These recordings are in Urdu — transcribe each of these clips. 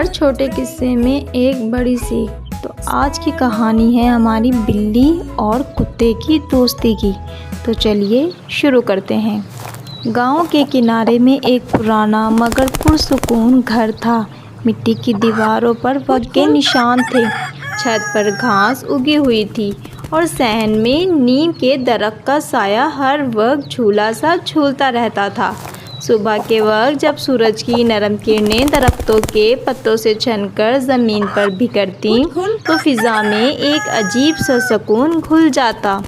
ہر چھوٹے قصے میں ایک بڑی سیکھ۔ تو آج کی کہانی ہے ہماری بلی اور کتے کی دوستی کی۔ تو چلیے شروع کرتے ہیں۔ گاؤں کے کنارے میں ایک پرانا مگر پرسکون گھر تھا۔ مٹی کی دیواروں پر وقت کے نشان تھے، چھت پر گھاس اگی ہوئی تھی اور صحن میں نیم کے درخت کا سایہ ہر وقت جھولا سا جھولتا رہتا تھا۔ صبح کے وقت جب سورج کی نرم کرنیں درختوں کے پتوں سے چھن کر زمین پر بکھرتیں تو فضا میں ایک عجیب سا سکون گھل جاتا۔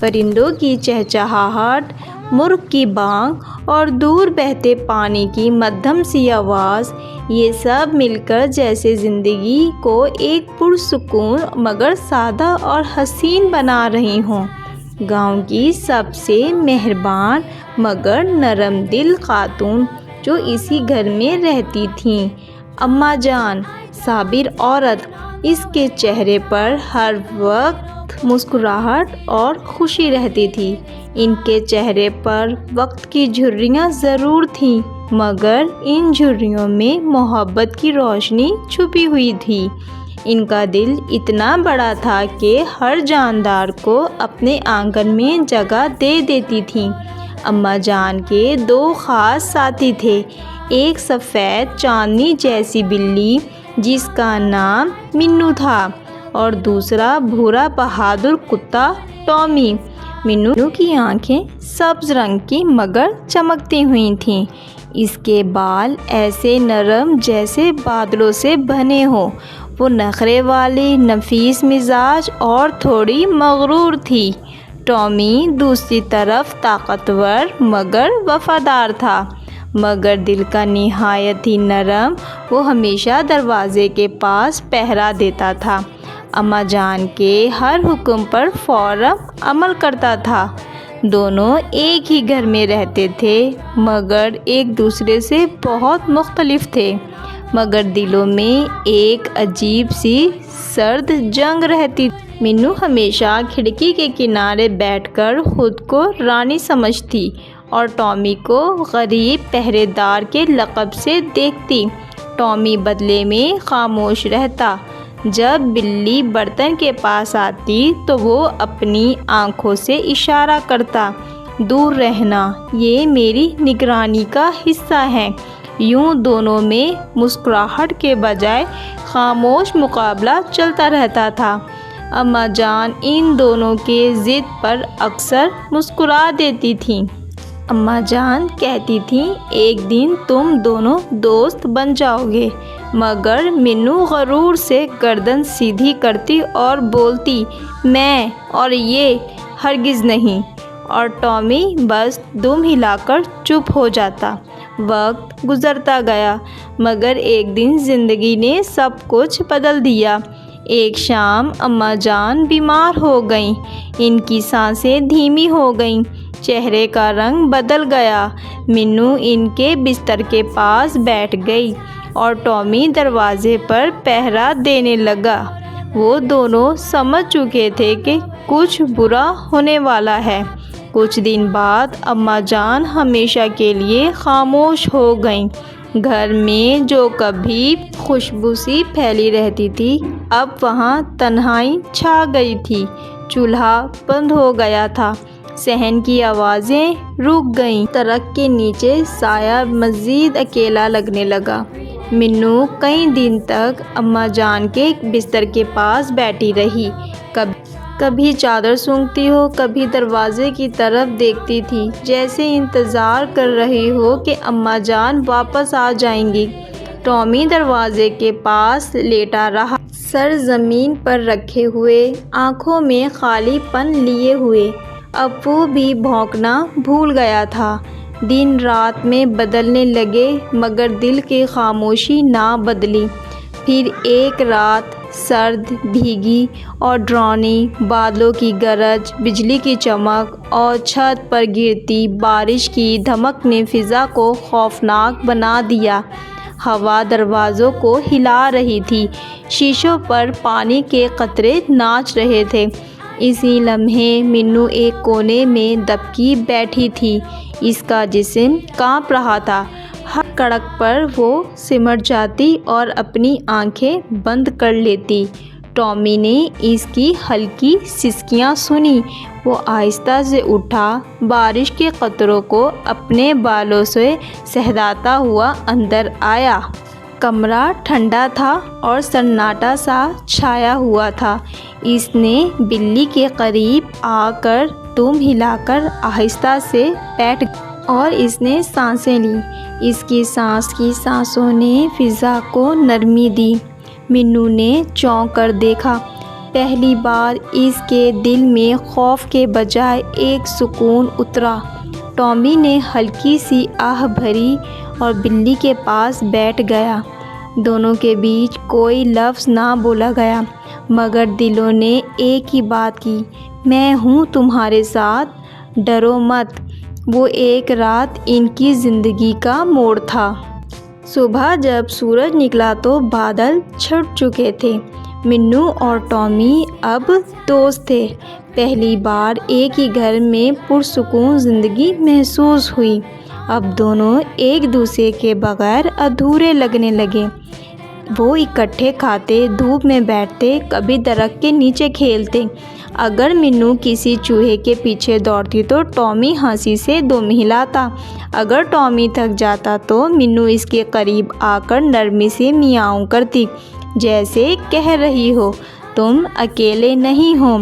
پرندوں کی چہچہاہٹ، مرغ کی بانگ اور دور بہتے پانی کی مدھم سی آواز، یہ سب مل کر جیسے زندگی کو ایک پرسکون مگر سادہ اور حسین بنا رہی ہوں۔ گاؤں کی سب سے مہربان مگر نرم دل خاتون جو اسی گھر میں رہتی تھیں، اماں جان، صابر عورت، اس کے چہرے پر ہر وقت مسکراہٹ اور خوشی رہتی تھی۔ ان کے چہرے پر وقت کی جھریاں ضرور تھیں مگر ان جھریوں میں محبت کی روشنی چھپی ہوئی تھی۔ ان کا دل اتنا بڑا تھا کہ ہر جاندار کو اپنے آنگن میں جگہ دے دیتی تھیں۔ اماں جان کے دو خاص ساتھی تھے، ایک سفید چاندنی جیسی بلی جس کا نام منو تھا اور دوسرا بھورا بہادر کتا ٹامی۔ منو کی آنکھیں سبز رنگ کی مگر چمکتی ہوئی تھیں۔ اس کے بال ایسے نرم جیسے بادلوں سے بنے ہوں۔ وہ نخرے والی، نفیس مزاج اور تھوڑی مغرور تھی۔ ٹامی دوسری طرف طاقتور مگر وفادار تھا، مگر دل کا نہایت ہی نرم۔ وہ ہمیشہ دروازے کے پاس پہرا دیتا تھا، اماں جان کے ہر حکم پر فوراً عمل کرتا تھا۔ دونوں ایک ہی گھر میں رہتے تھے مگر ایک دوسرے سے بہت مختلف تھے، مگر دلوں میں ایک عجیب سی سرد جنگ رہتی۔ منو ہمیشہ کھڑکی کے کنارے بیٹھ کر خود کو رانی سمجھتی اور ٹامی کو غریب پہرے دار کے لقب سے دیکھتی۔ ٹامی بدلے میں خاموش رہتا۔ جب بلی برتن کے پاس آتی تو وہ اپنی آنکھوں سے اشارہ کرتا، دور رہنا، یہ میری نگرانی کا حصہ ہے۔ یوں دونوں میں مسکراہٹ کے بجائے خاموش مقابلہ چلتا رہتا تھا۔ اماں جان ان دونوں کے ضد پر اکثر مسکرا دیتی تھیں۔ اماں جان کہتی تھیں ایک دن تم دونوں دوست بن جاؤ گے، مگر منو غرور سے گردن سیدھی کرتی اور بولتی، میں اور یہ ہرگز نہیں، اور ٹامی بس دم ہلا کر چپ ہو جاتا۔ وقت گزرتا گیا مگر ایک دن زندگی نے سب کچھ بدل دیا۔ ایک شام اماں جان بیمار ہو گئیں، ان کی سانسیں دھیمی ہو گئیں، چہرے کا رنگ بدل گیا۔ منو ان کے بستر کے پاس بیٹھ گئی اور ٹامی دروازے پر پہرا دینے لگا۔ وہ دونوں سمجھ چکے تھے کہ کچھ برا ہونے والا ہے۔ کچھ دن بعد اماں جان ہمیشہ کے لیے خاموش ہو گئیں۔ گھر میں جو کبھی خوشبو سی پھیلی رہتی تھی اب وہاں تنہائی چھا گئی تھی۔ چولہا بند ہو گیا تھا، صحن کی آوازیں رک گئیں، درخت کے نیچے سایہ مزید اکیلا لگنے لگا۔ منو کئی دن تک اماں جان کے بستر کے پاس بیٹھی رہی، کبھی چادر سونگھتی ہو، کبھی دروازے کی طرف دیکھتی تھی جیسے انتظار کر رہی ہو کہ اماں جان واپس آ جائیں گی۔ ٹامی دروازے کے پاس لیٹا رہا، سر زمین پر رکھے ہوئے، آنکھوں میں خالی پن لیے ہوئے۔ اب وہ بھی بھونکنا بھول گیا تھا۔ دن رات میں بدلنے لگے مگر دل کی خاموشی نہ بدلی۔ پھر ایک رات سرد، بھیگی اور ڈراؤنی، بادلوں کی گرج، بجلی کی چمک اور چھت پر گرتی بارش کی دھمک نے فضا کو خوفناک بنا دیا۔ ہوا دروازوں کو ہلا رہی تھی، شیشوں پر پانی کے قطرے ناچ رہے تھے۔ اسی لمحے منو ایک کونے میں دبکی بیٹھی تھی، اس کا جسم کانپ رہا تھا، ہر کڑک پر وہ سمٹ جاتی اور اپنی آنکھیں بند کر لیتی۔ ٹامی نے اس کی ہلکی سسکیاں سنی۔ وہ آہستہ سے اٹھا، بارش کے قطروں کو اپنے بالوں سے سہلاتا ہوا اندر آیا۔ کمرہ ٹھنڈا تھا اور سناٹا سا چھایا ہوا تھا۔ اس نے بلی کے قریب آ کر دم ہلا کر آہستہ سے بیٹھ گیا اور اس نے سانسیں لی۔ اس کی سانسوں نے فضا کو نرمی دی۔ منو نے چونک کر دیکھا۔ پہلی بار اس کے دل میں خوف کے بجائے ایک سکون اترا۔ ٹامی نے ہلکی سی آہ بھری اور بلی کے پاس بیٹھ گیا۔ دونوں کے بیچ کوئی لفظ نہ بولا گیا، مگر دلوں نے ایک ہی بات کی، میں ہوں تمہارے ساتھ، ڈرو مت۔ وہ ایک رات ان کی زندگی کا موڑ تھا۔ صبح جب سورج نکلا تو بادل چھٹ چکے تھے۔ منو اور ٹامی اب دوست تھے۔ پہلی بار ایک ہی گھر میں پرسکون زندگی محسوس ہوئی۔ اب دونوں ایک دوسرے کے بغیر ادھورے لگنے لگے۔ وہ اکٹھے کھاتے، دھوپ میں بیٹھتے، کبھی درخت کے نیچے کھیلتے۔ اگر منو کسی چوہے کے پیچھے دوڑتی تو ٹامی ہنسی سے دم ہلاتا۔ اگر ٹامی تھک جاتا تو منو اس کے قریب آ کر نرمی سے میاؤں کرتی، جیسے کہہ رہی ہو تم اکیلے نہیں ہو۔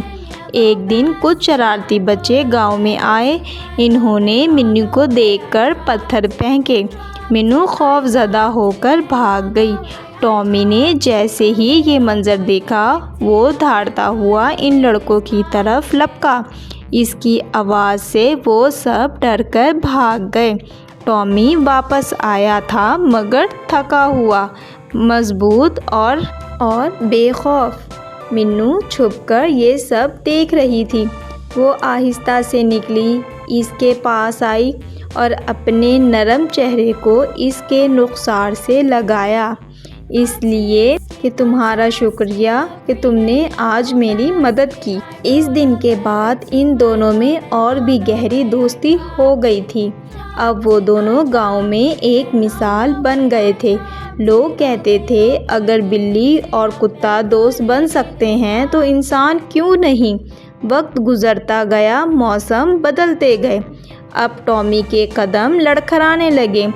ایک دن کچھ شرارتی بچے گاؤں میں آئے۔ انہوں نے منو کو دیکھ کر پتھر پھینکے۔ منو خوف زدہ ہو کر بھاگ گئی۔ ٹامی نے جیسے ہی یہ منظر دیکھا، وہ دھاڑتا ہوا ان لڑکوں کی طرف لپکا۔ اس کی آواز سے وہ سب ڈر کر بھاگ گئے۔ ٹامی واپس آیا تھا مگر تھکا ہوا، مضبوط اور بے خوف۔ منو چھپ کر یہ سب دیکھ رہی تھی۔ وہ آہستہ سے نکلی، اس کے پاس آئی اور اپنے نرم چہرے کو اس کے رخسار سے لگایا۔ اس لیے کہ تمہارا شکریہ کہ تم نے آج میری مدد کی۔ اس دن کے بعد ان دونوں میں اور بھی گہری دوستی ہو گئی تھی۔ اب وہ دونوں گاؤں میں ایک مثال بن گئے تھے۔ لوگ کہتے تھے اگر بلی اور کتا دوست بن سکتے ہیں تو انسان کیوں نہیں؟ وقت گزرتا گیا، موسم بدلتے گئے۔ اب ٹامی کے قدم لڑکھڑانے لگے،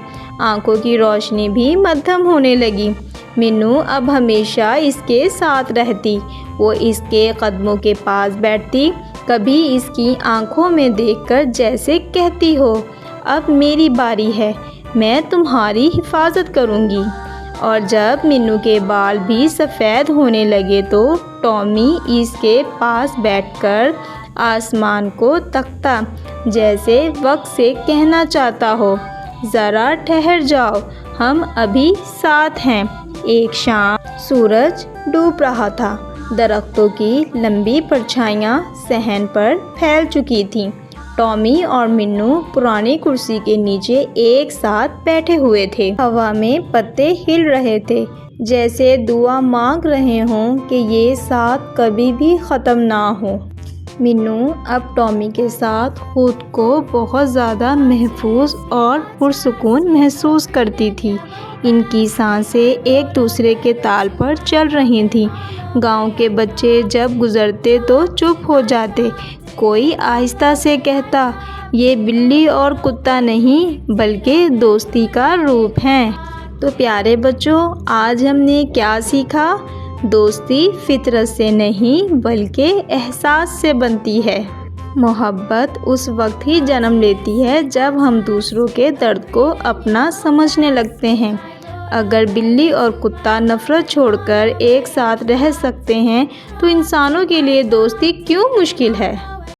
آنکھوں کی روشنی بھی مدھم ہونے لگی۔ منو اب ہمیشہ اس کے ساتھ رہتی۔ وہ اس کے قدموں کے پاس بیٹھتی، کبھی اس کی آنکھوں میں دیکھ کر جیسے کہتی ہو اب میری باری ہے، میں تمہاری حفاظت کروں گی۔ اور جب منو کے بال بھی سفید ہونے لگے تو ٹامی اس کے پاس بیٹھ کر آسمان کو تکتا، جیسے وقت سے کہنا چاہتا ہو ذرا ٹھہر جاؤ، ہم ابھی ساتھ ہیں۔ ایک شام سورج ڈوب رہا تھا۔ درختوں کی لمبی پرچھائیاں صحن پر پھیل چکی تھیں۔ ٹامی اور منو پرانی کرسی کے نیچے ایک ساتھ بیٹھے ہوئے تھے۔ ہوا میں پتے ہل رہے تھے، جیسے دعا مانگ رہے ہوں کہ یہ ساتھ کبھی بھی ختم نہ ہو۔ منو اب ٹامی کے ساتھ خود کو بہت زیادہ محفوظ اور پرسکون محسوس کرتی تھی۔ ان کی سانسیں ایک دوسرے کے تال پر چل رہی تھیں۔ گاؤں کے بچے جب گزرتے تو چپ ہو جاتے، کوئی آہستہ سے کہتا یہ بلی اور کتا نہیں بلکہ دوستی کا روپ ہے۔ تو پیارے بچوں، آج ہم نے کیا سیکھا؟ دوستی فطرت سے نہیں بلکہ احساس سے بنتی ہے۔ محبت اس وقت ہی جنم لیتی ہے جب ہم دوسروں کے درد کو اپنا سمجھنے لگتے ہیں۔ اگر بلی اور کتا نفرت چھوڑ کر ایک ساتھ رہ سکتے ہیں تو انسانوں کے لیے دوستی کیوں مشکل ہے؟